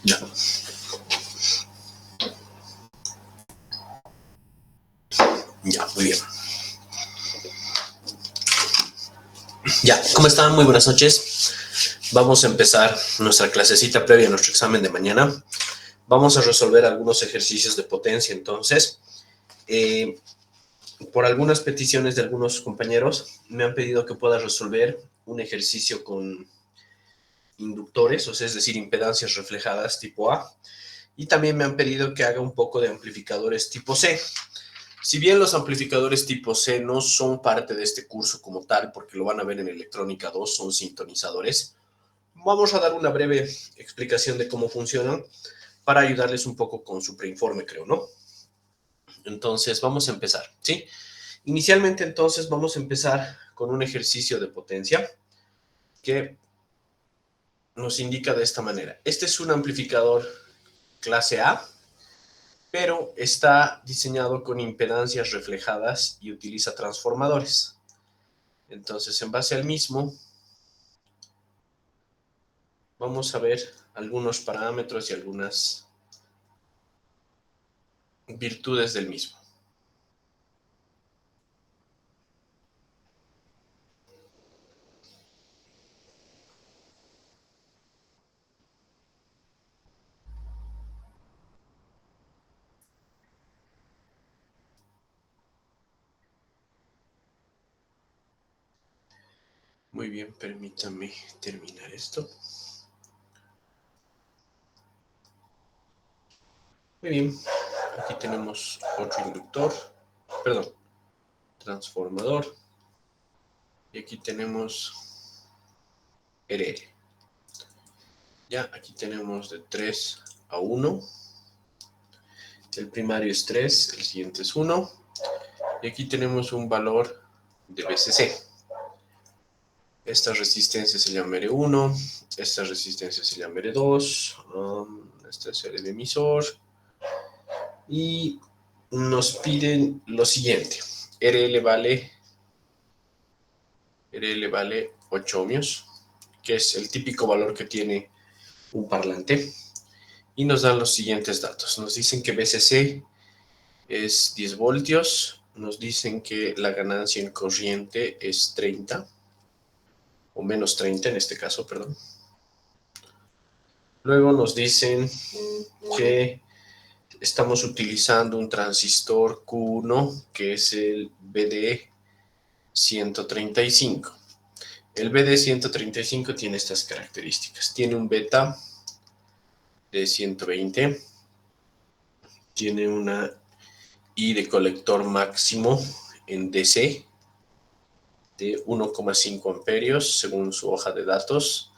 Ya. Ya, muy bien. Ya, ¿cómo están? Muy buenas noches. Vamos a empezar nuestra clasecita previa a nuestro examen de mañana. Vamos a resolver algunos ejercicios de potencia, entonces. Por algunas peticiones de algunos compañeros, me han pedido que pueda resolver un ejercicio con inductores, o sea, es decir, impedancias reflejadas tipo A. Y también me han pedido que haga un poco de amplificadores tipo C. Si bien los amplificadores tipo C no son parte de este curso como tal, porque lo van a ver en Electrónica 2, son sintonizadores, vamos a dar una breve explicación de cómo funcionan para ayudarles un poco con su preinforme, creo, ¿no? Entonces, vamos a empezar, ¿sí? Inicialmente, entonces, vamos a empezar con un ejercicio de potencia que nos indica de esta manera. Este es un amplificador clase A, pero está diseñado con impedancias reflejadas y utiliza transformadores. Entonces, en base al mismo, vamos a ver algunos parámetros y algunas virtudes del mismo. Muy bien, permítame terminar esto. Muy bien, aquí tenemos otro inductor, perdón, transformador. Y aquí tenemos RL. Ya, aquí tenemos de 3 a 1. El primario es 3, el siguiente es 1. Y aquí tenemos un valor de BCC. Esta resistencia se llama R1, esta resistencia se llama R2, este es el emisor. Y nos piden lo siguiente. RL vale 8 ohmios, que es el típico valor que tiene un parlante. Y nos dan los siguientes datos. Nos dicen que BCC es 10 voltios. Nos dicen que la ganancia en corriente es 30, o menos 30 en este caso, perdón. Luego nos dicen que estamos utilizando un transistor Q1, que es el BD135. El BD135 tiene estas características. Tiene un beta de 120. Tiene una I de colector máximo en DC de 1,5 amperios según su hoja de datos.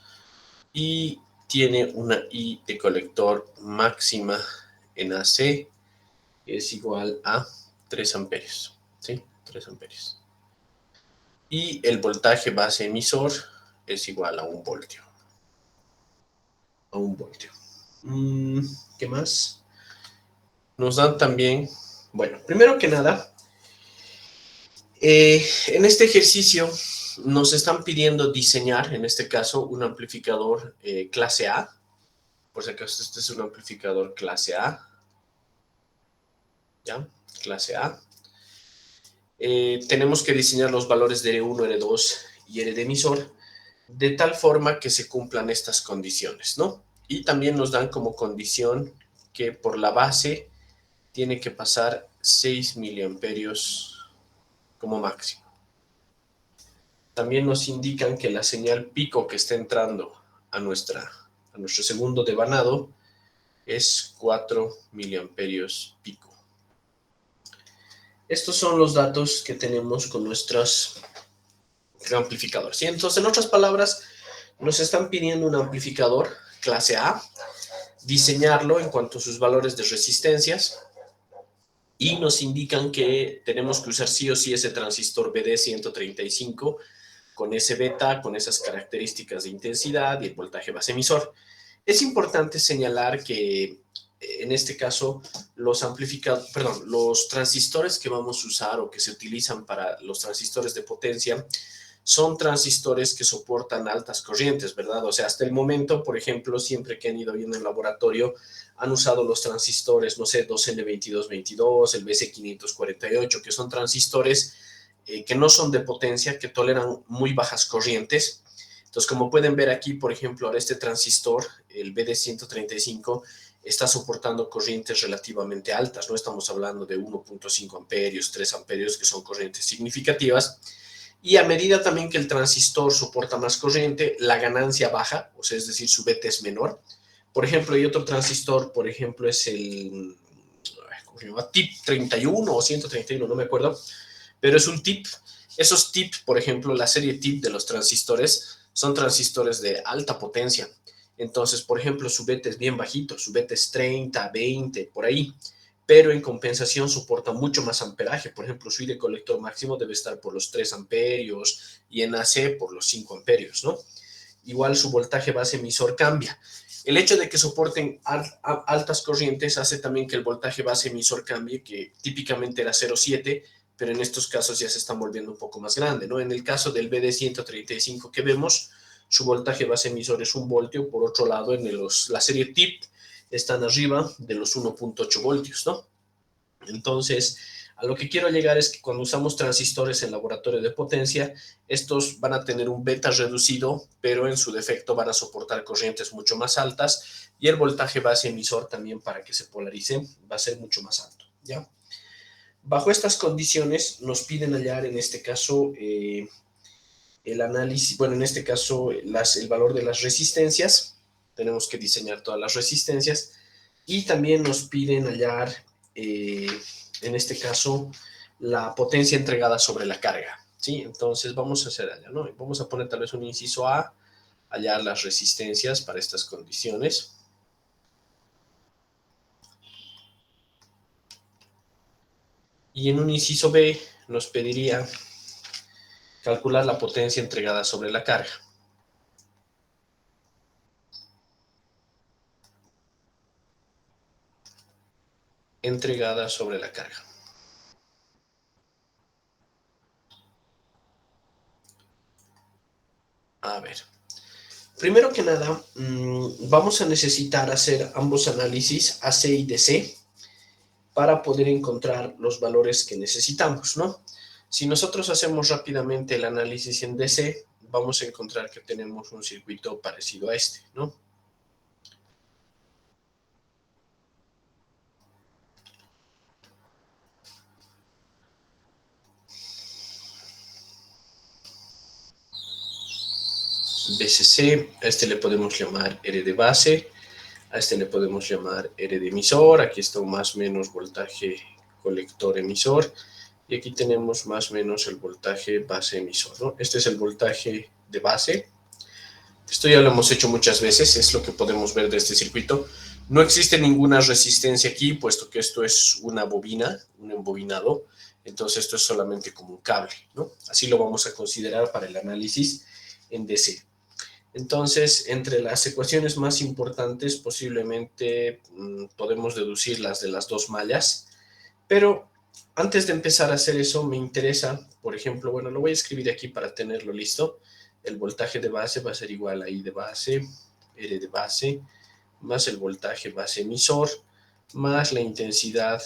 Y tiene una I de colector máxima en AC, que es igual a 3 amperios. ¿Sí? 3 amperios. Y el voltaje base emisor es igual a 1 voltio. A 1 voltio. ¿Qué más? Nos dan también, bueno, primero que nada, en este ejercicio nos están pidiendo diseñar, en este caso, un amplificador clase A. Por si acaso, este es un amplificador clase A. ¿Ya? Clase A. Tenemos que diseñar los valores de R1, R2 y R de emisor de tal forma que se cumplan estas condiciones, ¿no? Y también nos dan como condición que por la base tiene que pasar 6 miliamperios como máximo. También nos indican que la señal pico que está entrando a nuestro segundo devanado es 4 miliamperios pico. Estos son los datos que tenemos con nuestros amplificadores. ¿Sí? Entonces, en otras palabras, nos están pidiendo un amplificador clase A, diseñarlo en cuanto a sus valores de resistencias, y nos indican que tenemos que usar sí o sí ese transistor BD135 con ese beta, con esas características de intensidad y el voltaje base emisor. Es importante señalar que en este caso los transistores que vamos a usar o que se utilizan para los transistores de potencia son transistores que soportan altas corrientes, ¿verdad? O sea, hasta el momento, por ejemplo, siempre que han ido viendo en el laboratorio, han usado los transistores, no sé, 2N2222, el BC548, que son transistores que no son de potencia, que toleran muy bajas corrientes. Entonces, como pueden ver aquí, por ejemplo, ahora este transistor, el BD135, está soportando corrientes relativamente altas, ¿no? Estamos hablando de 1.5 amperios, 3 amperios, que son corrientes significativas. Y a medida también que el transistor soporta más corriente, la ganancia baja, o sea, es decir, su beta es menor. Por ejemplo, hay otro transistor, por ejemplo, es el ¿cómo se llama? TIP 31 o 131, no me acuerdo, pero es un TIP. Esos TIP, por ejemplo, la serie TIP de los transistores, son transistores de alta potencia. Entonces, por ejemplo, su beta es bien bajito, su beta es 30, 20, por ahí, pero en compensación soporta mucho más amperaje. Por ejemplo, su ID colector máximo debe estar por los 3 amperios y en AC por los 5 amperios, ¿no? Igual su voltaje base emisor cambia. El hecho de que soporten altas corrientes hace también que el voltaje base emisor cambie, que típicamente era 0,7, pero en estos casos ya se están volviendo un poco más grande, ¿no? En el caso del BD135 que vemos, su voltaje base emisor es 1 voltio, por otro lado, la serie TIP están arriba de los 1.8 voltios, ¿no? Entonces, a lo que quiero llegar es que cuando usamos transistores en laboratorio de potencia, estos van a tener un beta reducido, pero en su defecto van a soportar corrientes mucho más altas y el voltaje base emisor también, para que se polarice, va a ser mucho más alto, ¿ya? Bajo estas condiciones nos piden hallar en este caso el análisis, bueno, en este caso el valor de las resistencias. Tenemos que diseñar todas las resistencias y también nos piden hallar, en este caso, la potencia entregada sobre la carga, ¿sí? Entonces vamos a hacer allá, ¿no? Vamos a poner tal vez un inciso A, hallar las resistencias para estas condiciones. Y en un inciso B nos pediría calcular la potencia entregada sobre la carga. Entregada sobre la carga. A ver. Primero que nada, vamos a necesitar hacer ambos análisis AC y DC para poder encontrar los valores que necesitamos, ¿no? Si nosotros hacemos rápidamente el análisis en DC, vamos a encontrar que tenemos un circuito parecido a este, ¿no? BCC, a este le podemos llamar R de base, a este le podemos llamar R de emisor, aquí está un más o menos voltaje colector emisor, y aquí tenemos más o menos el voltaje base emisor, ¿no? Este es el voltaje de base. Esto ya lo hemos hecho muchas veces, es lo que podemos ver de este circuito. No existe ninguna resistencia aquí, puesto que esto es una bobina, un embobinado, entonces esto es solamente como un cable, ¿no? Así lo vamos a considerar para el análisis en DC. Entonces, entre las ecuaciones más importantes, posiblemente podemos deducir las de las dos mallas, pero antes de empezar a hacer eso, me interesa, por ejemplo, bueno, lo voy a escribir aquí para tenerlo listo. El voltaje de base va a ser igual a I de base, R de base, más el voltaje base emisor, más la intensidad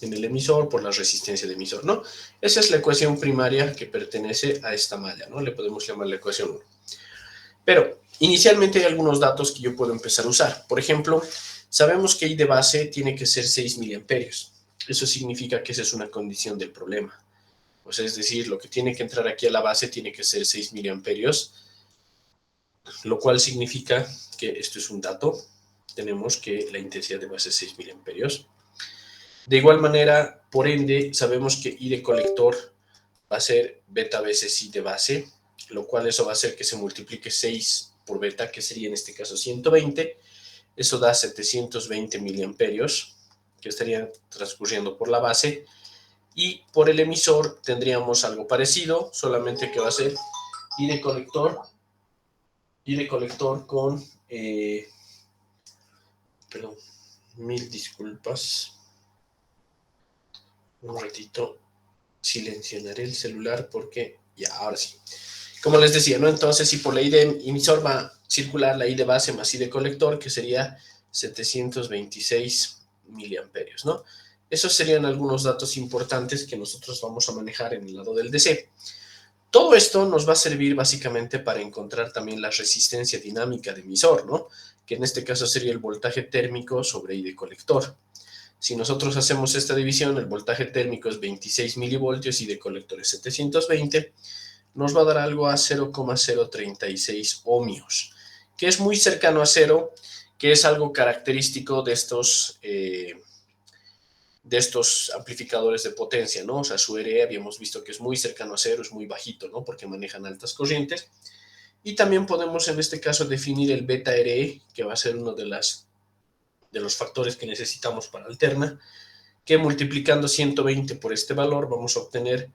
en el emisor por la resistencia de emisor, ¿no? Esa es la ecuación primaria que pertenece a esta malla, ¿no? Le podemos llamar la ecuación 1. Pero inicialmente hay algunos datos que yo puedo empezar a usar. Por ejemplo, sabemos que I de base tiene que ser 6 miliamperios. Eso significa que esa es una condición del problema. O sea, es decir, lo que tiene que entrar aquí a la base tiene que ser 6 miliamperios, lo cual significa que esto es un dato. Tenemos que la intensidad de base es 6 miliamperios. De igual manera, por ende, sabemos que I de colector va a ser beta veces I de base, lo cual eso va a hacer que se multiplique 6 por beta, que sería en este caso 120. Eso da 720 miliamperios que estarían transcurriendo por la base. Y por el emisor tendríamos algo parecido, solamente que va a ser I de colector con, perdón, mil disculpas, un ratito, silenciaré el celular porque Ya, ahora sí. Como les decía, ¿no? Entonces, si por la I de emisor va a circular la I de base más I de colector, que sería 726 miliamperios, ¿no? Esos serían algunos datos importantes que nosotros vamos a manejar en el lado del DC. Todo esto nos va a servir básicamente para encontrar también la resistencia dinámica de emisor, ¿no? Que en este caso sería el voltaje térmico sobre I de colector. Si nosotros hacemos esta división, el voltaje térmico es 26 milivoltios y de colector es 720, nos va a dar algo a 0,036 ohmios, que es muy cercano a cero, que es algo característico de estos amplificadores de potencia, ¿no? O sea, su RE habíamos visto que es muy cercano a cero, es muy bajito, ¿no? Porque manejan altas corrientes. Y también podemos en este caso definir el beta RE, que va a ser uno de los factores que necesitamos para alterna, que multiplicando 120 por este valor vamos a obtener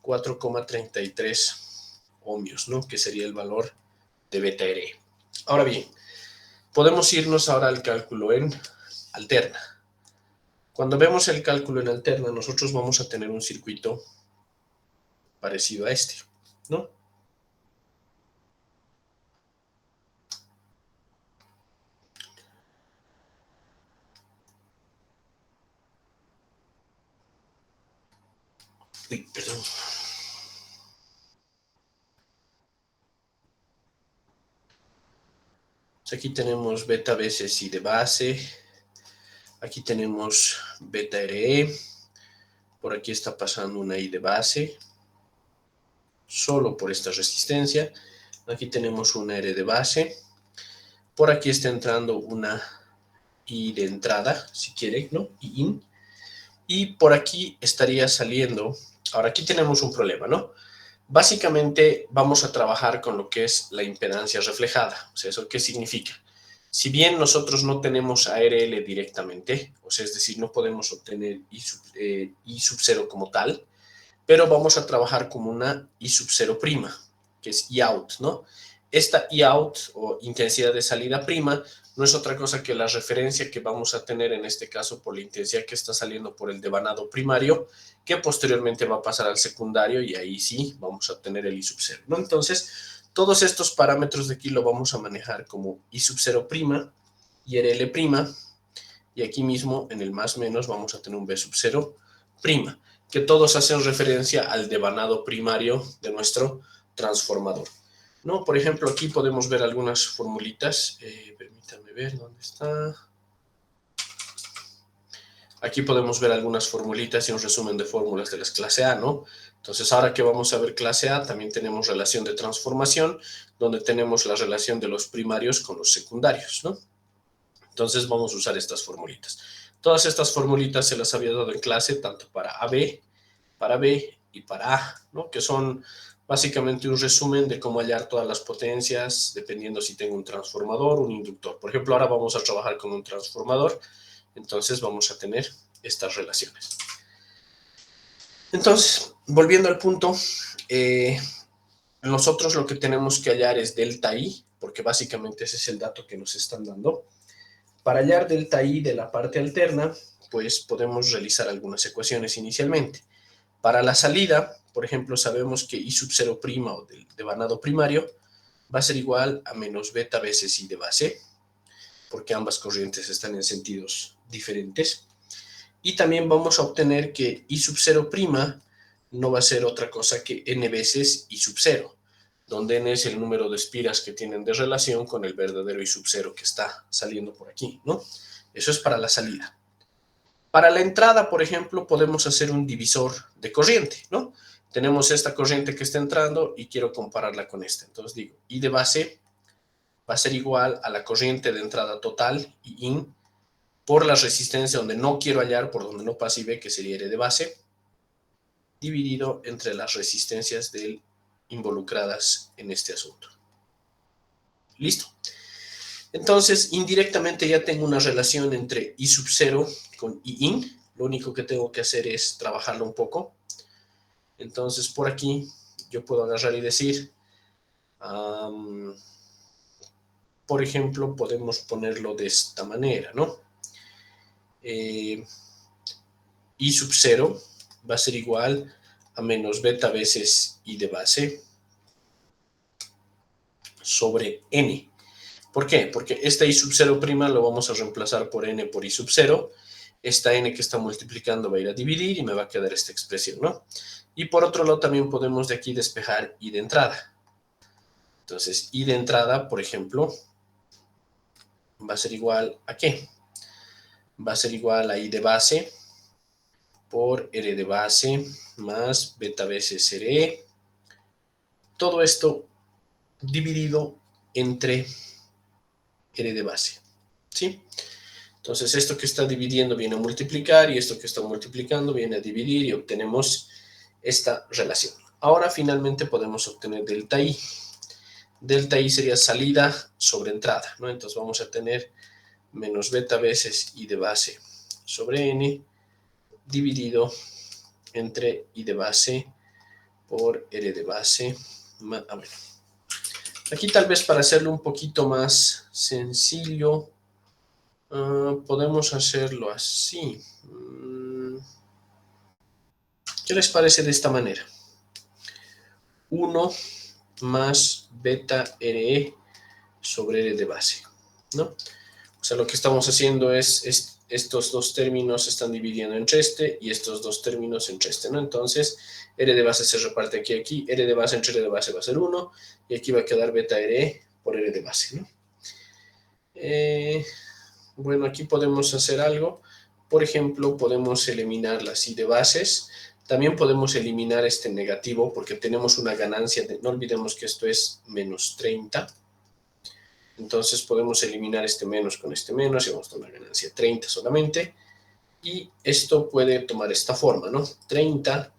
4,33 ohmios, ¿no? Que sería el valor de beta RE. Ahora bien, podemos irnos ahora al cálculo en alterna. Cuando vemos el cálculo en alterna, nosotros vamos a tener un circuito parecido a este, ¿no? Uy, perdón. Aquí tenemos beta veces I de base. Aquí tenemos beta RE. Por aquí está pasando una I de base. Solo por esta resistencia. Aquí tenemos una R de base. Por aquí está entrando una I de entrada, si quiere, ¿no? I in. Y por aquí estaría saliendo. Ahora aquí tenemos un problema, ¿no? Básicamente vamos a trabajar con lo que es la impedancia reflejada. O sea, ¿eso qué significa? Si bien nosotros no tenemos ARL directamente, o sea, es decir, no podemos obtener I sub 0 como tal, pero vamos a trabajar como una I sub 0 prima, que es I out, ¿no? Esta I out o intensidad de salida prima no es otra cosa que la referencia que vamos a tener en este caso por la intensidad que está saliendo por el devanado primario, que posteriormente va a pasar al secundario y ahí sí vamos a obtener el I sub 0, ¿no? Entonces, todos estos parámetros de aquí lo vamos a manejar como I sub 0 prima, IRL prima, y aquí mismo en el más menos vamos a tener un B sub 0 prima, que todos hacen referencia al devanado primario de nuestro transformador, ¿no? Por ejemplo, aquí podemos ver algunas formulitas. Permítanme ver dónde está. Aquí podemos ver algunas formulitas y un resumen de fórmulas de las clase A, ¿no? Entonces, ahora que vamos a ver clase A, también tenemos relación de transformación, donde tenemos la relación de los primarios con los secundarios, ¿no? Entonces, vamos a usar estas formulitas. Todas estas formulitas se las había dado en clase, tanto para AB, para B y para A, ¿no? Que son básicamente un resumen de cómo hallar todas las potencias, dependiendo si tengo un transformador o un inductor. Por ejemplo, ahora vamos a trabajar con un transformador, entonces vamos a tener estas relaciones. Entonces, volviendo al punto, nosotros lo que tenemos que hallar es delta I, porque básicamente ese es el dato que nos están dando. Para hallar delta I de la parte alterna, pues podemos realizar algunas ecuaciones inicialmente. Para la salida, por ejemplo, sabemos que I sub 0' o del devanado primario va a ser igual a menos beta veces I de base, porque ambas corrientes están en sentidos diferentes. Y también vamos a obtener que I sub 0' no va a ser otra cosa que n veces I sub 0, donde n es el número de espiras que tienen de relación con el verdadero I sub 0 que está saliendo por aquí, ¿no? Eso es para la salida. Para la entrada, por ejemplo, podemos hacer un divisor de corriente, ¿no? Tenemos esta corriente que está entrando y quiero compararla con esta. Entonces digo, I de base va a ser igual a la corriente de entrada total, I in, por la resistencia donde no quiero hallar, por donde no pasa IB, que sería R de base, dividido entre las resistencias involucradas en este asunto. ¿Listo? Entonces, indirectamente ya tengo una relación entre I sub 0 con I in. Lo único que tengo que hacer es trabajarlo un poco. Entonces, por aquí yo puedo agarrar y decir, por ejemplo, podemos ponerlo de esta manera, ¿no? I sub 0 va a ser igual a menos beta veces I de base sobre N. ¿Por qué? Porque esta I sub 0' lo vamos a reemplazar por N por I sub 0. Esta N que está multiplicando va a ir a dividir y me va a quedar esta expresión, ¿no? Y por otro lado también podemos de aquí despejar I de entrada. Entonces, I de entrada, por ejemplo, va a ser igual a ¿qué? Va a ser igual a I de base por R de base más beta veces RE. Todo esto dividido entre R de base, ¿sí? Entonces, esto que está dividiendo viene a multiplicar y esto que está multiplicando viene a dividir y obtenemos esta relación. Ahora, finalmente, podemos obtener delta I. Delta I sería salida sobre entrada, ¿no? Entonces, vamos a tener menos beta veces I de base sobre N dividido entre I de base por R de base. Bueno, aquí tal vez para hacerlo un poquito más sencillo, podemos hacerlo así. ¿Qué les parece de esta manera? 1 más beta RE sobre R de base, ¿no? O sea, lo que estamos haciendo es estos dos términos se están dividiendo entre este y estos dos términos entre este, ¿no? Entonces, R de base se reparte aquí, R de base entre R de base va a ser 1 y aquí va a quedar beta RE por R de base, ¿no? Bueno, aquí podemos hacer algo. Por ejemplo, podemos eliminar las I de bases. También podemos eliminar este negativo porque tenemos una ganancia no olvidemos que esto es menos 30. Entonces podemos eliminar este menos con este menos y vamos a tomar ganancia 30 solamente. Y esto puede tomar esta forma, ¿no? 30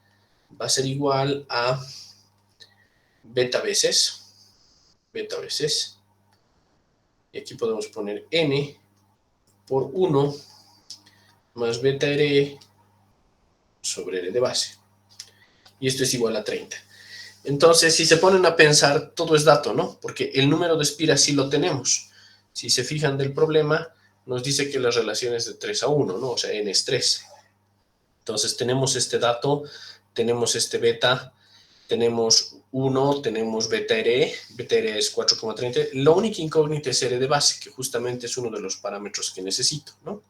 va a ser igual a beta veces. Y aquí podemos poner N por 1 más beta RE sobre R de base. Y esto es igual a 30. Entonces, si se ponen a pensar, todo es dato, ¿no? Porque el número de espiras sí lo tenemos. Si se fijan del problema, nos dice que la relación es de 3 a 1, ¿no? O sea, n es 3. Entonces, tenemos este dato, tenemos este beta, tenemos 1, tenemos beta RE es 4,30. La única incógnita es R de base, que justamente es uno de los parámetros que necesito, ¿no?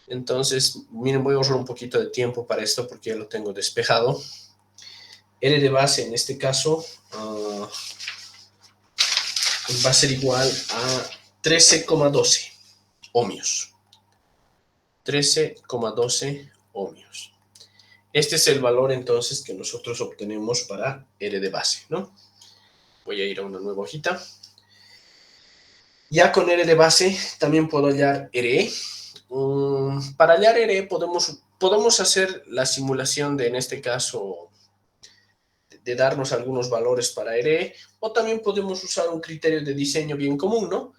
Entonces, miren, voy a ahorrar un poquito de tiempo para esto porque ya lo tengo despejado. R de base en este caso va a ser igual a 13,12 ohmios. 13,12 ohmios. Este es el valor entonces que nosotros obtenemos para R de base, ¿no? Voy a ir a una nueva hojita. Ya con R de base también puedo hallar RE. Para hallar RE podemos hacer la simulación de, en este caso, de darnos algunos valores para RE, o también podemos usar un criterio de diseño bien común, ¿no?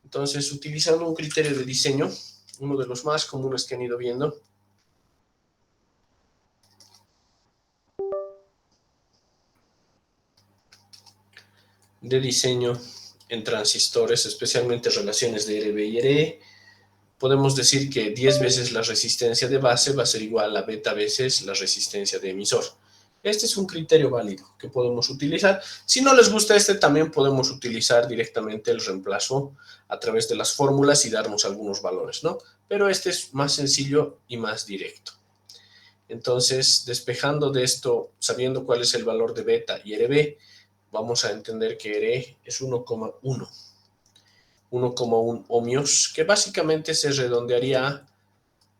Entonces, utilizando un criterio de diseño, uno de los más comunes que han ido viendo, de diseño en transistores, especialmente relaciones de RB y RE, podemos decir que 10 veces la resistencia de base va a ser igual a beta veces la resistencia de emisor. Este es un criterio válido que podemos utilizar. Si no les gusta este, también podemos utilizar directamente el reemplazo a través de las fórmulas y darnos algunos valores, ¿no? Pero este es más sencillo y más directo. Entonces, despejando de esto, sabiendo cuál es el valor de beta y RB, vamos a entender que RE es 1,1. 1,1 ohmios, que básicamente se redondearía a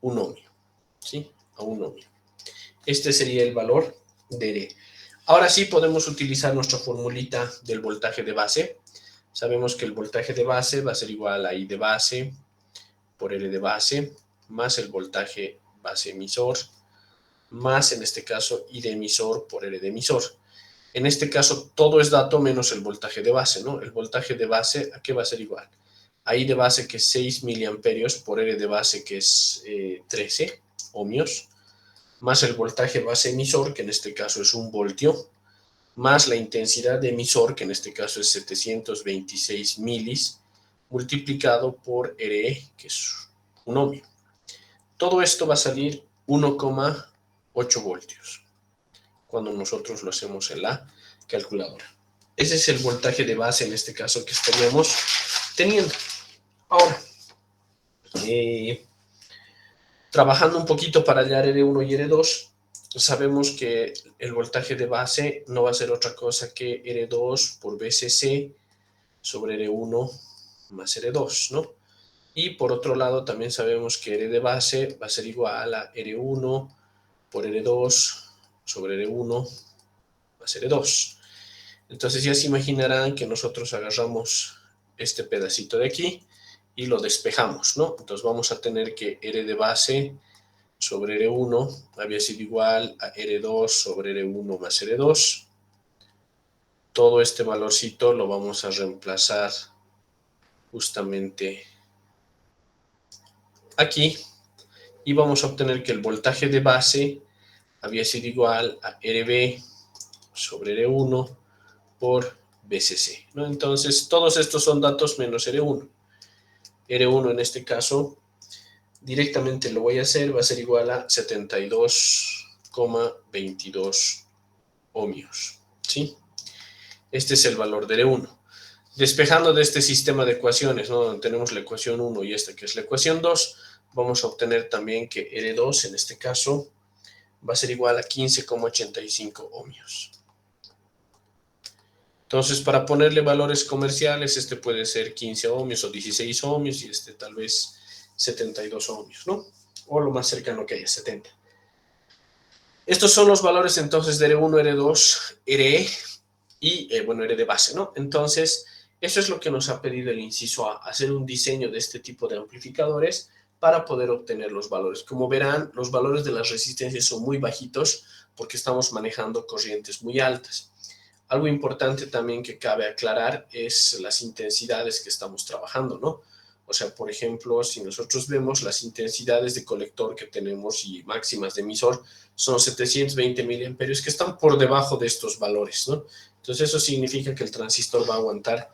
un ohmio, ¿sí? A un ohmio. Este sería el valor de RE. Ahora sí podemos utilizar nuestra formulita del voltaje de base. Sabemos que el voltaje de base va a ser igual a I de base por R de base, más el voltaje base emisor, más en este caso I de emisor por R de emisor. En este caso todo es dato menos el voltaje de base, ¿no? El voltaje de base, ¿a qué va a ser igual? A I de base, que es 6 miliamperios, por R de base, que es 13 ohmios, más el voltaje base emisor, que en este caso es 1 voltio, más la intensidad de emisor, que en este caso es 726 milis, multiplicado por RE, que es 1 ohmio. Todo esto va a salir 1,8 voltios. cuando nosotros lo hacemos en la calculadora. Ese es el voltaje de base en este caso que estaríamos teniendo. Ahora, trabajando un poquito para hallar R1 y R2, sabemos que el voltaje de base no va a ser otra cosa que R2 por BCC sobre R1 más R2, ¿no? Y por otro lado también sabemos que R de base va a ser igual a R1 por R2 sobre R1 más R2. Entonces ya se imaginarán que nosotros agarramos este pedacito de aquí y lo despejamos, ¿no? Entonces vamos a tener que R de base sobre R1 había sido igual a R2 sobre R1 más R2. Todo este valorcito lo vamos a reemplazar justamente aquí y vamos a obtener que el voltaje de base había sido igual a RB sobre R1 por BCC, ¿no? Entonces todos estos son datos menos R1. R1 en este caso directamente lo voy a hacer, va a ser igual a 72,22 ohmios, ¿sí? Este es el valor de R1. Despejando de este sistema de ecuaciones, ¿no? Donde tenemos la ecuación 1 y esta que es la ecuación 2, vamos a obtener también que R2 en este caso va a ser igual a 15,85 ohmios. Entonces, para ponerle valores comerciales, este puede ser 15 ohmios o 16 ohmios y este tal vez 72 ohmios, ¿no? O lo más cercano que haya, 70. Estos son los valores entonces de R1, R2, RE y, bueno, R de base, ¿no? Entonces, eso es lo que nos ha pedido el inciso A, hacer un diseño de este tipo de amplificadores para poder obtener los valores. Como verán, los valores de las resistencias son muy bajitos porque estamos manejando corrientes muy altas. Algo importante también que cabe aclarar es las intensidades que estamos trabajando, ¿no? O sea, por ejemplo, si nosotros vemos las intensidades de colector que tenemos y máximas de emisor, son 720 miliamperios que están por debajo de estos valores, ¿no? Entonces eso significa que el transistor va a aguantar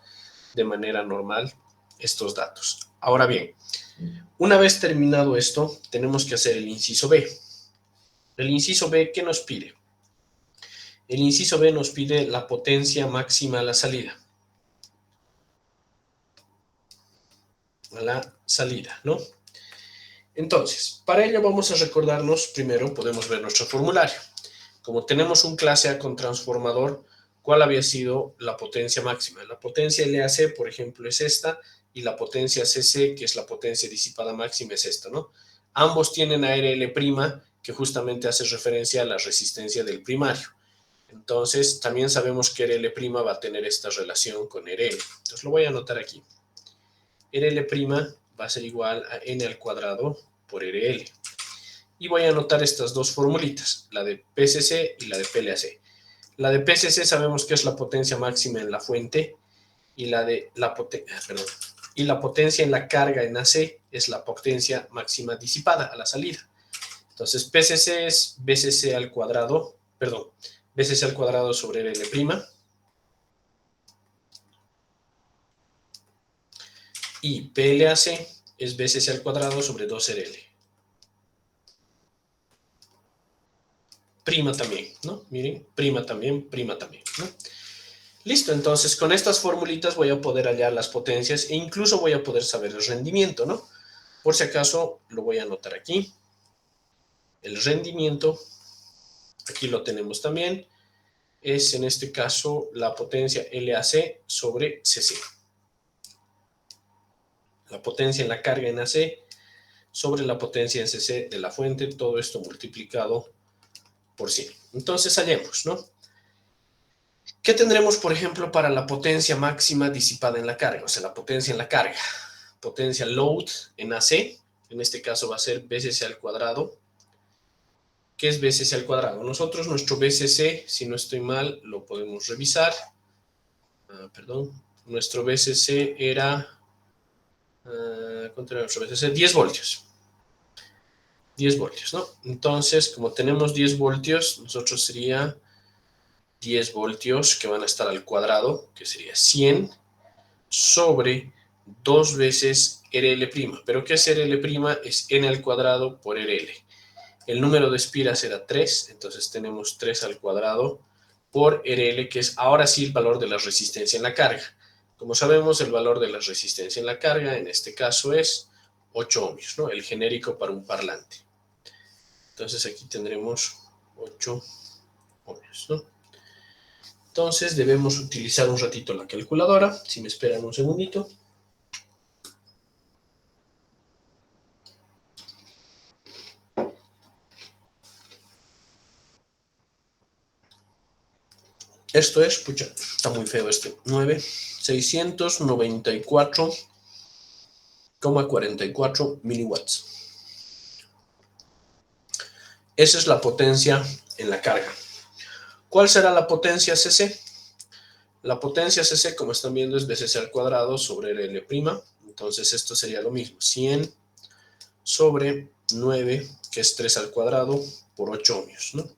de manera normal estos datos. Ahora bien, una vez terminado esto, tenemos que hacer el inciso B. El inciso B, ¿qué nos pide? El inciso B nos pide la potencia máxima a la salida. A la salida, ¿no? Entonces, para ello vamos a recordarnos, primero podemos ver nuestro formulario. Como tenemos un clase A con transformador, ¿cuál había sido la potencia máxima? La potencia LAC, por ejemplo, es esta, y la potencia CC, que es la potencia disipada máxima, es esta, ¿no? Ambos tienen a RL', que justamente hace referencia a la resistencia del primario. Entonces, también sabemos que RL' va a tener esta relación con RL. Entonces, lo voy a anotar aquí. RL' va a ser igual a N al cuadrado por RL. Y voy a anotar estas dos formulitas, la de PCC y la de PLAC. La de PCC sabemos que es la potencia máxima en la fuente y la potencia en la carga en AC es la potencia máxima disipada a la salida. Entonces, PCC es BCC al cuadrado, BCC al cuadrado sobre RL'. Y PLAC es BCC al cuadrado sobre 2RL. Prima también, ¿no? Miren, prima también, ¿no? Listo, entonces con estas formulitas voy a poder hallar las potencias e incluso voy a poder saber el rendimiento, ¿no? Por si acaso lo voy a anotar aquí. El rendimiento, aquí lo tenemos también, es en este caso la potencia LAC sobre CC. La potencia en la carga en AC sobre la potencia en CC de la fuente, todo esto multiplicado por 100. Entonces hallemos, ¿no? ¿Qué tendremos, por ejemplo, para la potencia máxima disipada en la carga? O sea, la potencia en la carga. Potencia load en AC, en este caso va a ser BCC al cuadrado. ¿Qué es BCC al cuadrado? Nosotros nuestro BCC, si no estoy mal, lo podemos revisar. Nuestro BCC era... ¿cuánto era nuestro BCC? 10 voltios. 10 voltios, ¿no? Entonces, como tenemos 10 voltios, nosotros sería 10 voltios que van a estar al cuadrado, que sería 100 sobre 2 veces RL'. ¿Pero qué es RL'? Es N al cuadrado por RL. El número de espiras era 3, entonces tenemos 3 al cuadrado por RL, que es ahora sí el valor de la resistencia en la carga. Como sabemos, el valor de la resistencia en la carga, en este caso, es 8 ohmios, ¿no? El genérico para un parlante. Entonces aquí tendremos 8 ohmios, ¿no? Entonces debemos utilizar un ratito la calculadora. Si me esperan un segundito. Esto es, pucha, está muy feo este, 694,44 miliwatts. Esa es la potencia en la carga. ¿Cuál será la potencia CC? La potencia CC, como están viendo, es BCC al cuadrado sobre RL'. Entonces esto sería lo mismo, 100 sobre 9, que es 3 al cuadrado, por 8 ohmios, ¿no?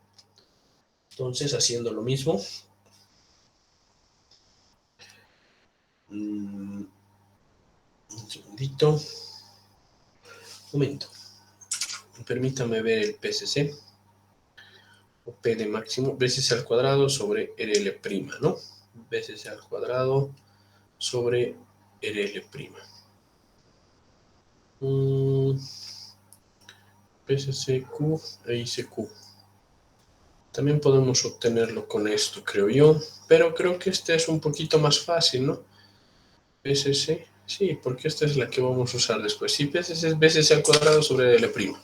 Entonces, haciendo lo mismo, un segundito, momento, permítame ver el PCC, o P de máximo, BCC al cuadrado sobre RL', ¿no? BCC al cuadrado sobre RL'. PCCQ e ICQ. También podemos obtenerlo con esto, creo yo, pero creo que este es un poquito más fácil, ¿no? PCC, sí, porque esta es la que vamos a usar después. Sí, PCC es BCC al cuadrado sobre RL'.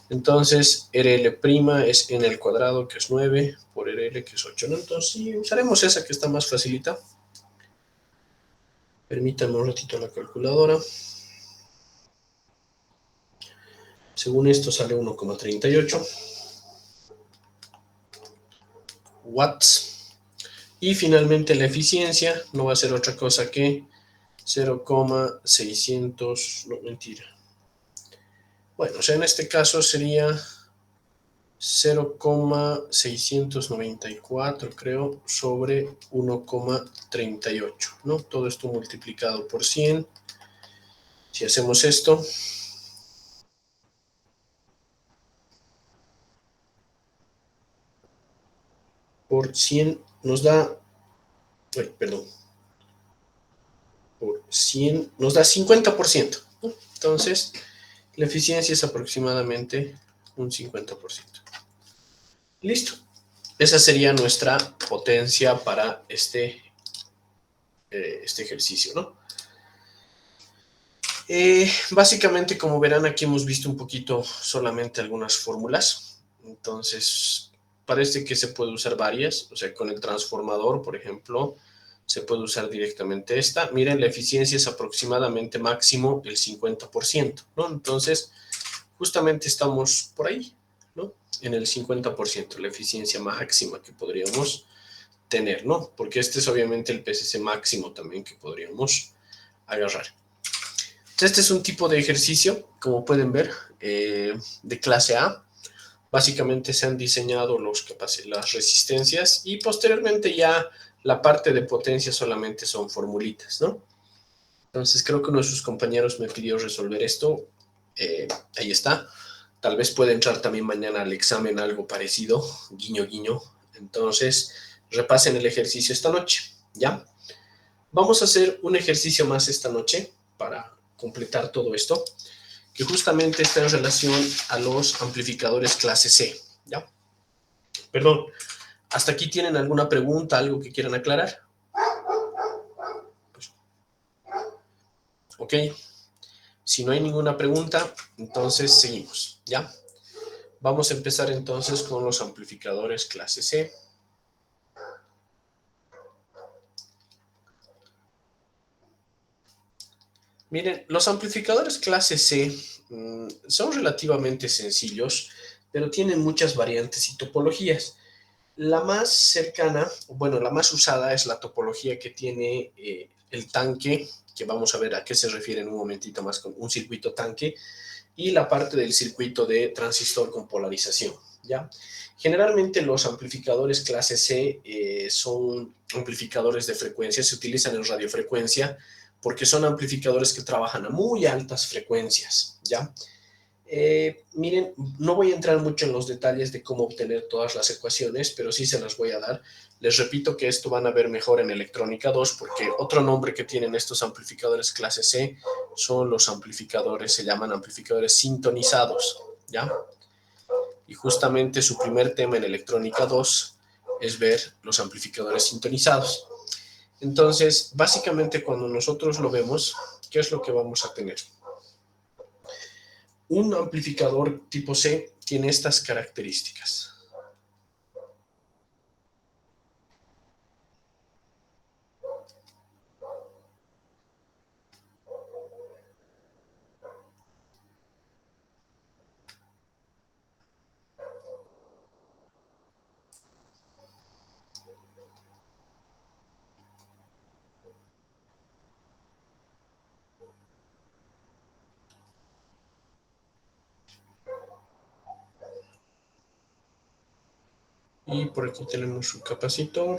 Entonces, RL' es n al cuadrado, que es 9, por RL, que es 8, ¿no? Entonces, sí, usaremos esa que está más facilita. Permítanme un ratito la calculadora. Según esto sale 1,38 watts. Y finalmente la eficiencia no va a ser otra cosa que 0,600, no, mentira. Bueno, o sea, en este caso sería 0,694, creo, sobre 1,38, ¿no? Todo esto multiplicado por 100. Si hacemos esto, por 100 nos da, perdón, por 100 nos da 50%, ¿no? Entonces, la eficiencia es aproximadamente un 50%. Listo. Esa sería nuestra potencia para este ejercicio, ¿no? Básicamente, como verán, aquí hemos visto un poquito solamente algunas fórmulas. Entonces, parece que se puede usar varias. O sea, con el transformador, por ejemplo, se puede usar directamente esta. Miren, la eficiencia es aproximadamente máximo el 50%, ¿no? Entonces, justamente estamos por ahí, ¿no? En el 50%, la eficiencia máxima que podríamos tener, ¿no? Porque este es obviamente el PCC máximo también que podríamos agarrar. Este es un tipo de ejercicio, como pueden ver, de clase A. Básicamente se han diseñado las resistencias y posteriormente ya la parte de potencia solamente son formulitas, ¿no? Entonces creo que uno de sus compañeros me pidió resolver esto. Ahí está. Tal vez pueda entrar también mañana al examen algo parecido, guiño, guiño. Entonces, repasen el ejercicio esta noche, ¿ya? Vamos a hacer un ejercicio más esta noche para completar todo esto, que justamente está en relación a los amplificadores clase C, ¿ya? Perdón, ¿hasta aquí tienen alguna pregunta, algo que quieran aclarar? Pues, ok, si no hay ninguna pregunta, entonces seguimos, ¿ya? Vamos a empezar entonces con los amplificadores clase C. Miren, los amplificadores clase C son relativamente sencillos, pero tienen muchas variantes y topologías. La más cercana, bueno, la más usada es la topología que tiene el tanque, que vamos a ver a qué se refiere en un momentito más con un circuito tanque, y la parte del circuito de transistor con polarización, ¿ya? Generalmente los amplificadores clase C son amplificadores de frecuencia, se utilizan en radiofrecuencia porque son amplificadores que trabajan a muy altas frecuencias, ¿ya? Miren, no voy a entrar mucho en los detalles de cómo obtener todas las ecuaciones, pero sí se las voy a dar. Les repito que esto van a ver mejor en electrónica 2, porque otro nombre que tienen estos amplificadores clase C son los amplificadores, se llaman amplificadores sintonizados, ¿ya? Y justamente su primer tema en electrónica 2 es ver los amplificadores sintonizados. Entonces, básicamente cuando nosotros lo vemos, ¿qué es lo que vamos a tener? Un amplificador tipo C tiene estas características. Y por aquí tenemos su capacitor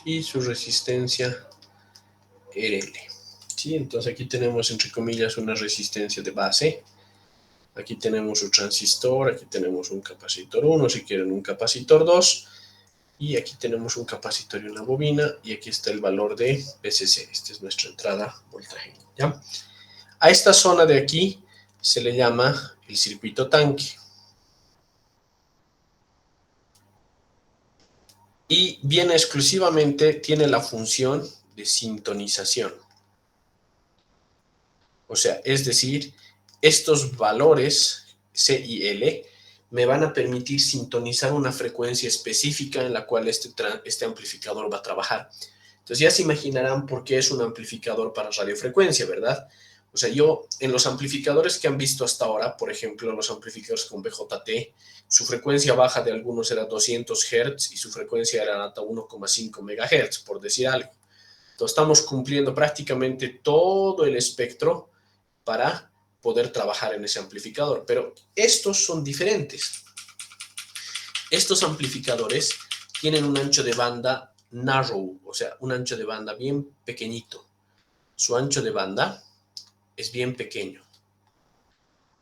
y su resistencia RL. ¿Sí? Entonces aquí tenemos entre comillas una resistencia de base. Aquí tenemos su transistor, aquí tenemos un capacitor 1, si quieren un capacitor 2. Y aquí tenemos un capacitor y una bobina. Y aquí está el valor de VCC. Esta es nuestra entrada voltaje. ¿Ya? A esta zona de aquí se le llama el circuito tanque. Y viene exclusivamente, tiene la función de sintonización. O sea, es decir, estos valores C y L me van a permitir sintonizar una frecuencia específica en la cual este amplificador va a trabajar. Entonces ya se imaginarán por qué es un amplificador para radiofrecuencia, ¿verdad? O sea, yo en los amplificadores que han visto hasta ahora, por ejemplo, los amplificadores con BJT, su frecuencia baja de algunos era 200 Hz y su frecuencia era hasta 1,5 MHz, por decir algo. Entonces estamos cumpliendo prácticamente todo el espectro para poder trabajar en ese amplificador. Pero estos son diferentes. Estos amplificadores tienen un ancho de banda narrow, o sea, un ancho de banda bien pequeñito. Su ancho de banda es bien pequeño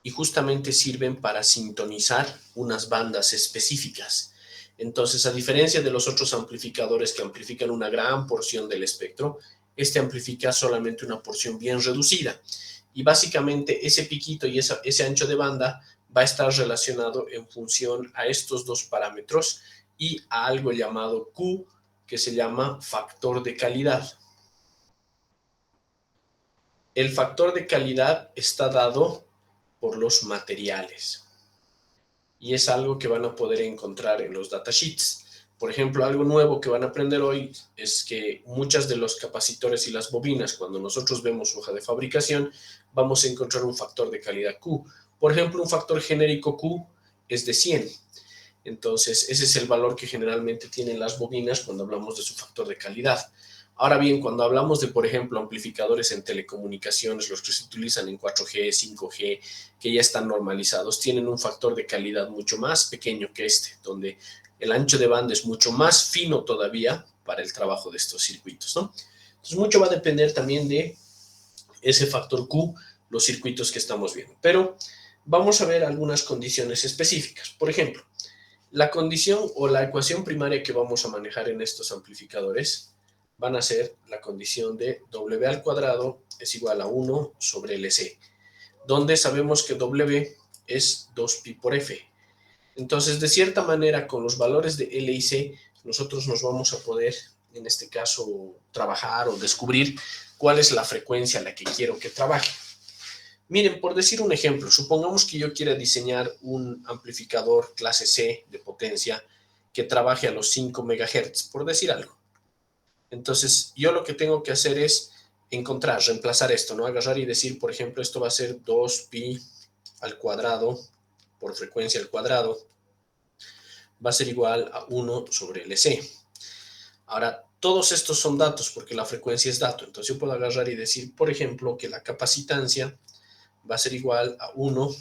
y justamente sirven para sintonizar unas bandas específicas. Entonces, a diferencia de los otros amplificadores que amplifican una gran porción del espectro, este amplifica solamente una porción bien reducida. Y básicamente ese piquito y ese ancho de banda va a estar relacionado en función a estos dos parámetros y a algo llamado Q, que se llama factor de calidad. El factor de calidad está dado por los materiales y es algo que van a poder encontrar en los datasheets. Por ejemplo, algo nuevo que van a aprender hoy es que muchas de los capacitores y las bobinas, cuando nosotros vemos su hoja de fabricación, vamos a encontrar un factor de calidad Q. Por ejemplo, un factor genérico Q es de 100. Entonces, ese es el valor que generalmente tienen las bobinas cuando hablamos de su factor de calidad. Ahora bien, cuando hablamos de, por ejemplo, amplificadores en telecomunicaciones, los que se utilizan en 4G, 5G, que ya están normalizados, tienen un factor de calidad mucho más pequeño que este, donde el ancho de banda es mucho más fino todavía para el trabajo de estos circuitos, ¿no? Entonces, mucho va a depender también de ese factor Q, los circuitos que estamos viendo. Pero vamos a ver algunas condiciones específicas. Por ejemplo, la condición o la ecuación primaria que vamos a manejar en estos amplificadores van a ser la condición de W al cuadrado es igual a 1 sobre LC, donde sabemos que W es 2pi por F. Entonces, de cierta manera, con los valores de L y C, nosotros nos vamos a poder, en este caso, trabajar o descubrir cuál es la frecuencia a la que quiero que trabaje. Miren, por decir un ejemplo, supongamos que yo quiera diseñar un amplificador clase C de potencia que trabaje a los 5 MHz, por decir algo. Entonces, yo lo que tengo que hacer es encontrar, reemplazar esto, ¿no? Agarrar y decir, por ejemplo, esto va a ser 2pi al cuadrado por frecuencia al cuadrado, va a ser igual a 1 sobre LC. Ahora, todos estos son datos porque la frecuencia es dato. Entonces, yo puedo agarrar y decir, por ejemplo, que la capacitancia va a ser igual a 1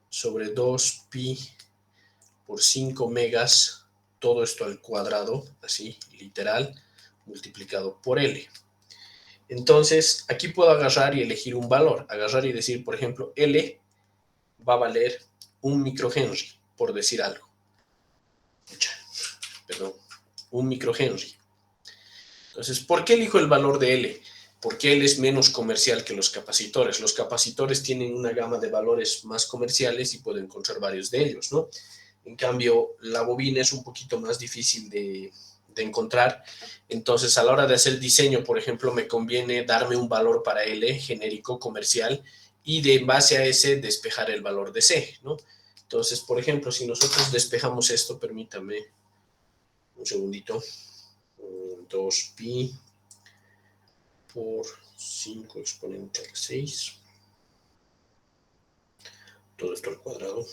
sobre 2pi por 5 megas, todo esto al cuadrado, así, literal, multiplicado por L. Entonces, aquí puedo agarrar y elegir un valor, agarrar y decir, por ejemplo, L va a valer 1 microhenry, por decir algo. Perdón, 1 microhenry. Entonces, ¿por qué elijo el valor de L? Porque L es menos comercial que los capacitores. Los capacitores tienen una gama de valores más comerciales y puedo encontrar varios de ellos, ¿no? En cambio, la bobina es un poquito más difícil de encontrar. Entonces, a la hora de hacer diseño, por ejemplo, me conviene darme un valor para L genérico, comercial, y de en base a ese despejar el valor de C, ¿no? Entonces, por ejemplo, si nosotros despejamos esto, permítame un segundito, 2pi por 5 exponente a la 6, todo esto al cuadrado,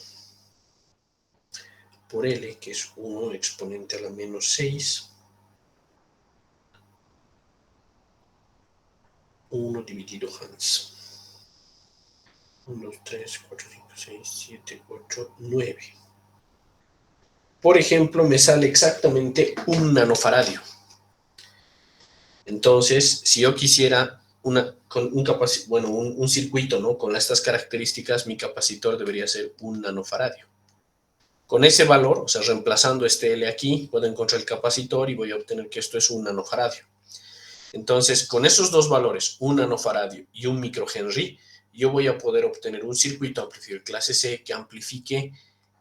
por L, que es 1 exponente a la menos 6, 1 dividido Hans. 1, 2, 3, 4, 5, 6, 7, 8, 9. Por ejemplo, me sale exactamente 1 nanofaradio. Entonces, si yo quisiera un circuito, ¿no? Con estas características, mi capacitor debería ser 1 nanofaradio. Con ese valor, o sea, reemplazando este L aquí, puedo encontrar el capacitor y voy a obtener que esto es 1 nanofaradio. Entonces, con esos dos valores, 1 nanofaradio y 1 microhenry, yo voy a poder obtener un circuito amplificador clase C que amplifique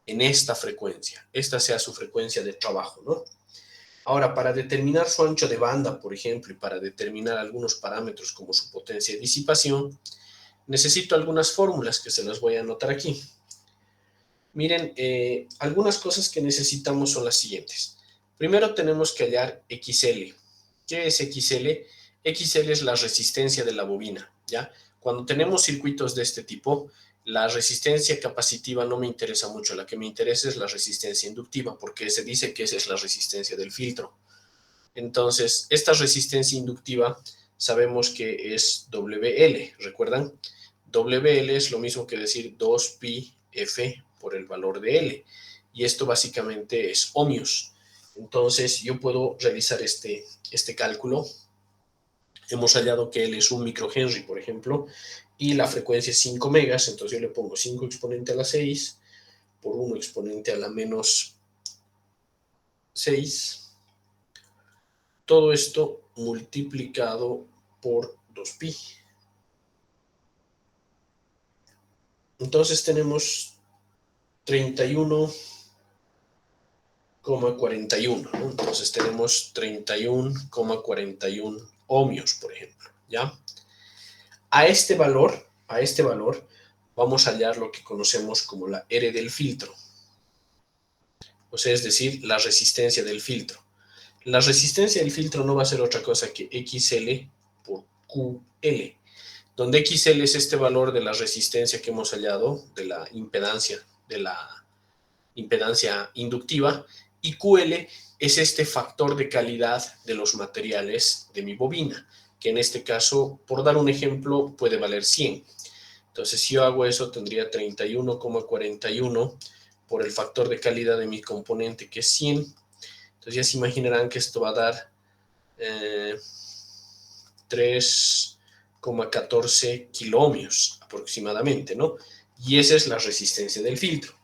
en esta frecuencia. Esta sea su frecuencia de trabajo, ¿no? Ahora, para determinar su ancho de banda, por ejemplo, y para determinar algunos parámetros como su potencia de disipación, necesito algunas fórmulas que se las voy a anotar aquí. Miren, algunas cosas que necesitamos son las siguientes. Primero tenemos que hallar XL. ¿Qué es XL? XL es la resistencia de la bobina, ¿ya? Cuando tenemos circuitos de este tipo, la resistencia capacitiva no me interesa mucho. La que me interesa es la resistencia inductiva, porque se dice que esa es la resistencia del filtro. Entonces, esta resistencia inductiva sabemos que es WL, ¿recuerdan? WL es lo mismo que decir 2pi F por el valor de L. Y esto básicamente es ohmios. Entonces, yo puedo realizar este cálculo. Hemos hallado que L es 1 microhenry, por ejemplo, y la frecuencia es 5 megas. Entonces, yo le pongo 5 exponente a la 6 por 1 exponente a la menos 6. Todo esto multiplicado por 2pi. Entonces tenemos 31,41, ¿no? Entonces tenemos 31,41 ohmios, por ejemplo, ¿ya? A este valor, vamos a hallar lo que conocemos como la R del filtro. O sea, es decir, la resistencia del filtro. La resistencia del filtro no va a ser otra cosa que XL por QL, donde XL es este valor de la resistencia que hemos hallado, de la impedancia inductiva, y QL es este factor de calidad de los materiales de mi bobina, que en este caso, por dar un ejemplo, puede valer 100. Entonces, si yo hago eso, tendría 31,41 por el factor de calidad de mi componente, que es 100. Entonces, ya se imaginarán que esto va a dar 3,14 kiloohmios aproximadamente, ¿no? Y esa es la resistencia del filtro.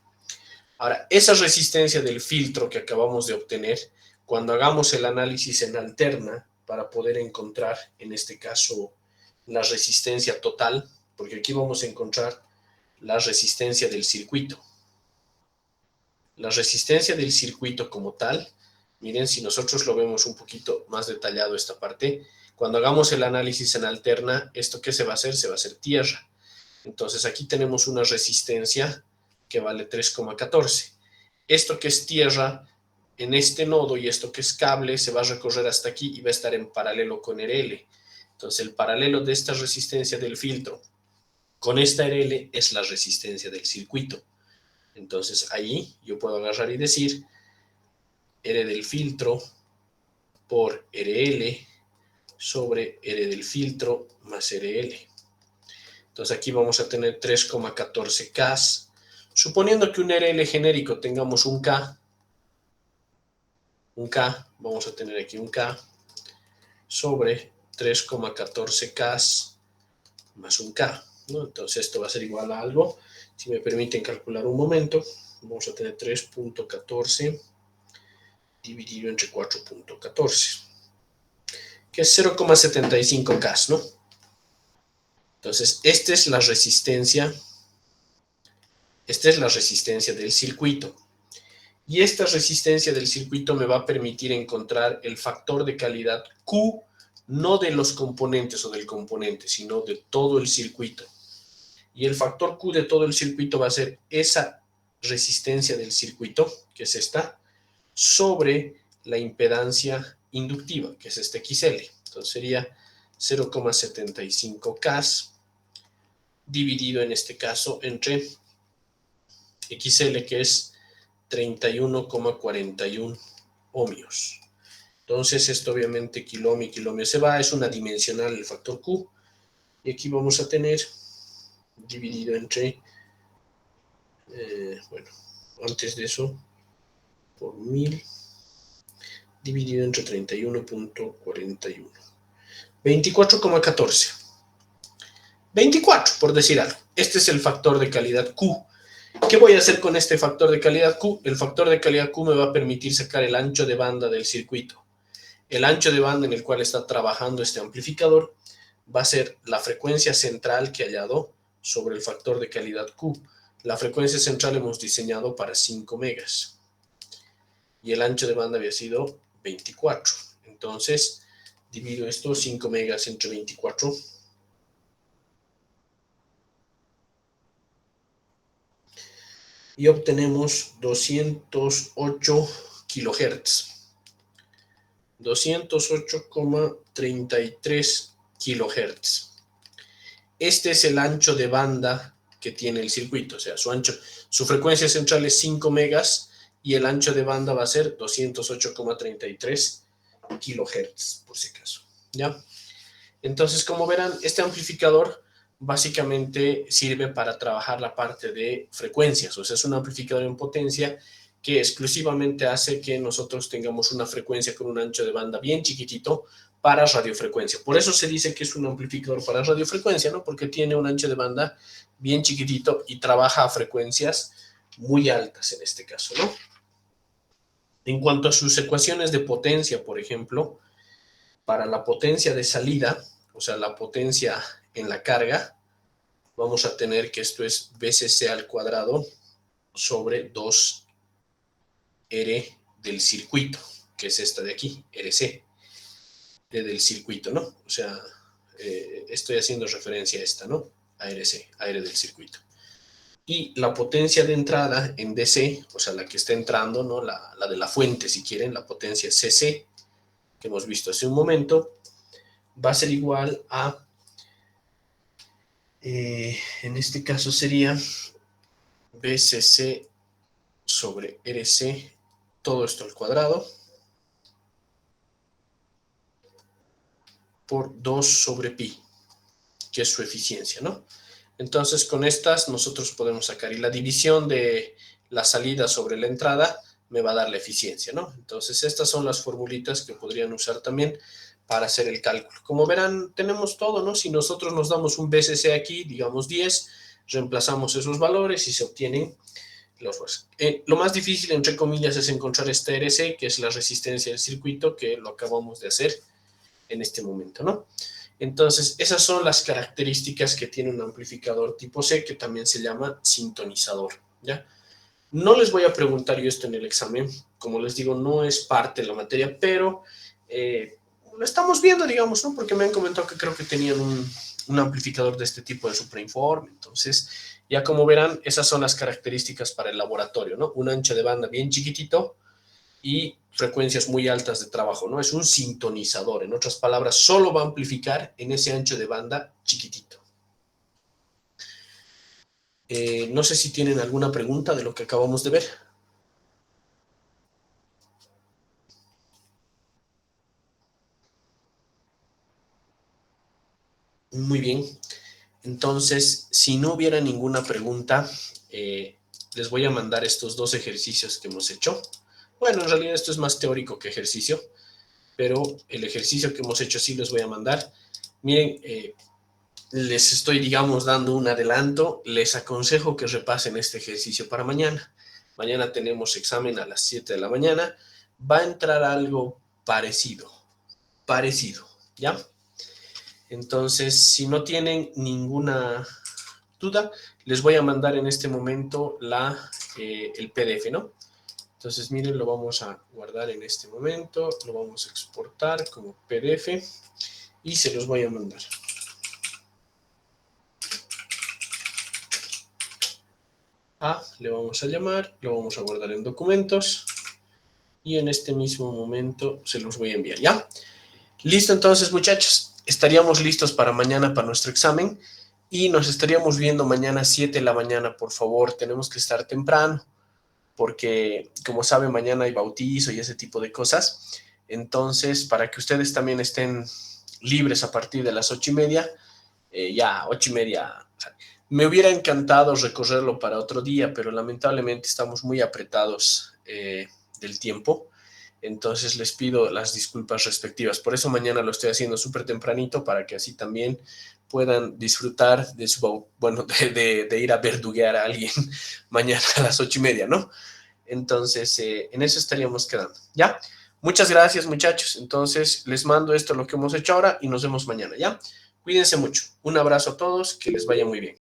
Ahora, esa resistencia del filtro que acabamos de obtener, cuando hagamos el análisis en alterna para poder encontrar, en este caso, la resistencia total, porque aquí vamos a encontrar la resistencia del circuito. La resistencia del circuito como tal, miren, si nosotros lo vemos un poquito más detallado esta parte, cuando hagamos el análisis en alterna, ¿esto qué se va a hacer? Se va a hacer tierra. Entonces aquí tenemos una resistencia que vale 3,14. Esto que es tierra en este nodo y esto que es cable se va a recorrer hasta aquí y va a estar en paralelo con RL. Entonces el paralelo de esta resistencia del filtro con esta RL es la resistencia del circuito. Entonces ahí yo puedo agarrar y decir R del filtro por RL sobre R del filtro más RL. Entonces aquí vamos a tener 3,14 K. Suponiendo que un RL genérico tengamos un K, vamos a tener aquí un K sobre 3,14 K más un K. ¿no? Entonces esto va a ser igual a algo. Si me permiten calcular un momento, vamos a tener 3.14 dividido entre 4.14, que es 0,75 K, ¿no? Entonces, esta es la resistencia del circuito. Y esta resistencia del circuito me va a permitir encontrar el factor de calidad Q, no de los componentes o del componente, sino de todo el circuito. Y el factor Q de todo el circuito va a ser esa resistencia del circuito, que es esta, sobre la impedancia inductiva, que es este XL. Entonces sería 0,75K dividido en este caso entre XL, que es 31,41 ohmios. Entonces esto obviamente kiloohmio y kiloohmio se va, es una dimensional el factor Q, y aquí vamos a tener dividido entre, bueno, antes de eso, por 1000, dividido entre 31.41. 24,14. 24, por decir algo. Este es el factor de calidad Q. ¿Qué voy a hacer con este factor de calidad Q? El factor de calidad Q me va a permitir sacar el ancho de banda del circuito. El ancho de banda en el cual está trabajando este amplificador va a ser la frecuencia central que haya dado sobre el factor de calidad Q. La frecuencia central hemos diseñado para 5 megas. Y el ancho de banda había sido 24. Entonces, divido esto, 5 megas entre 24. Y obtenemos 208 kilohertz. 208,33 kilohertz. Este es el ancho de banda que tiene el circuito, o sea, su frecuencia central es 5 megas y el ancho de banda va a ser 208,33 kilohertz, por si acaso, ¿ya? Entonces, como verán, este amplificador básicamente sirve para trabajar la parte de frecuencias, o sea, es un amplificador en potencia que exclusivamente hace que nosotros tengamos una frecuencia con un ancho de banda bien chiquitito para radiofrecuencia. Por eso se dice que es un amplificador para radiofrecuencia, ¿no? Porque tiene un ancho de banda bien chiquitito y trabaja a frecuencias muy altas en este caso, ¿no? En cuanto a sus ecuaciones de potencia, por ejemplo, para la potencia de salida, o sea, la potencia en la carga, vamos a tener que esto es VCC al cuadrado sobre 2R del circuito, que es esta de aquí, RC, del circuito, ¿no? O sea, estoy haciendo referencia a esta, ¿no? A RC, aire del circuito. Y la potencia de entrada en DC, o sea, la que está entrando, ¿no? La de la fuente, si quieren, la potencia CC, que hemos visto hace un momento, va a ser igual a, en este caso sería BCC sobre RC, todo esto al cuadrado, por 2 sobre pi, que es su eficiencia, ¿no? Entonces, con estas nosotros podemos sacar, y la división de la salida sobre la entrada me va a dar la eficiencia, ¿no? Entonces, estas son las formulitas que podrían usar también para hacer el cálculo. Como verán, tenemos todo, ¿no? Si nosotros nos damos un BCC aquí, digamos 10, reemplazamos esos valores y se obtienen los valores. Lo más difícil, entre comillas, es encontrar esta RC, que es la resistencia del circuito, que lo acabamos de hacer en este momento, ¿no? Entonces, esas son las características que tiene un amplificador tipo C, que también se llama sintonizador, ¿ya? No les voy a preguntar yo esto en el examen, como les digo, no es parte de la materia, pero lo estamos viendo, digamos, ¿no? Porque me han comentado que creo que tenían un amplificador de este tipo de su preinforme. Entonces, ya como verán, esas son las características para el laboratorio, ¿no? Un ancho de banda bien chiquitito y frecuencias muy altas de trabajo, ¿no? Es un sintonizador, en otras palabras, solo va a amplificar en ese ancho de banda chiquitito. No sé si tienen alguna pregunta de lo que acabamos de ver. Muy bien. Entonces, si no hubiera ninguna pregunta, les voy a mandar estos dos ejercicios que hemos hecho. Bueno, en realidad esto es más teórico que ejercicio, pero el ejercicio que hemos hecho sí les voy a mandar. Miren, les estoy, digamos, dando un adelanto. Les aconsejo que repasen este ejercicio para mañana. Mañana tenemos examen a las 7 de la mañana. Va a entrar algo parecido, ¿ya? Entonces, si no tienen ninguna duda, les voy a mandar en este momento el PDF, ¿no? Entonces, miren, lo vamos a guardar en este momento, lo vamos a exportar como PDF y se los voy a mandar. Le vamos a llamar, lo vamos a guardar en documentos y en este mismo momento se los voy a enviar, ¿ya? Listo, entonces, muchachos, estaríamos listos para mañana, para nuestro examen, y nos estaríamos viendo mañana a 7 de la mañana, por favor. Tenemos que estar temprano, porque, como saben, mañana hay bautizo y ese tipo de cosas. Entonces, para que ustedes también estén libres a partir de las 8:30, ya 8:30. O sea, me hubiera encantado recorrerlo para otro día, pero lamentablemente estamos muy apretados del tiempo. Entonces les pido las disculpas respectivas. Por eso mañana lo estoy haciendo súper tempranito para que así también puedan disfrutar de de ir a verduguear a alguien mañana a las 8:30, ¿no? Entonces, en eso estaríamos quedando, ¿ya? Muchas gracias, muchachos. Entonces, les mando esto, lo que hemos hecho ahora, y nos vemos mañana, ¿ya? Cuídense mucho. Un abrazo a todos, que les vaya muy bien.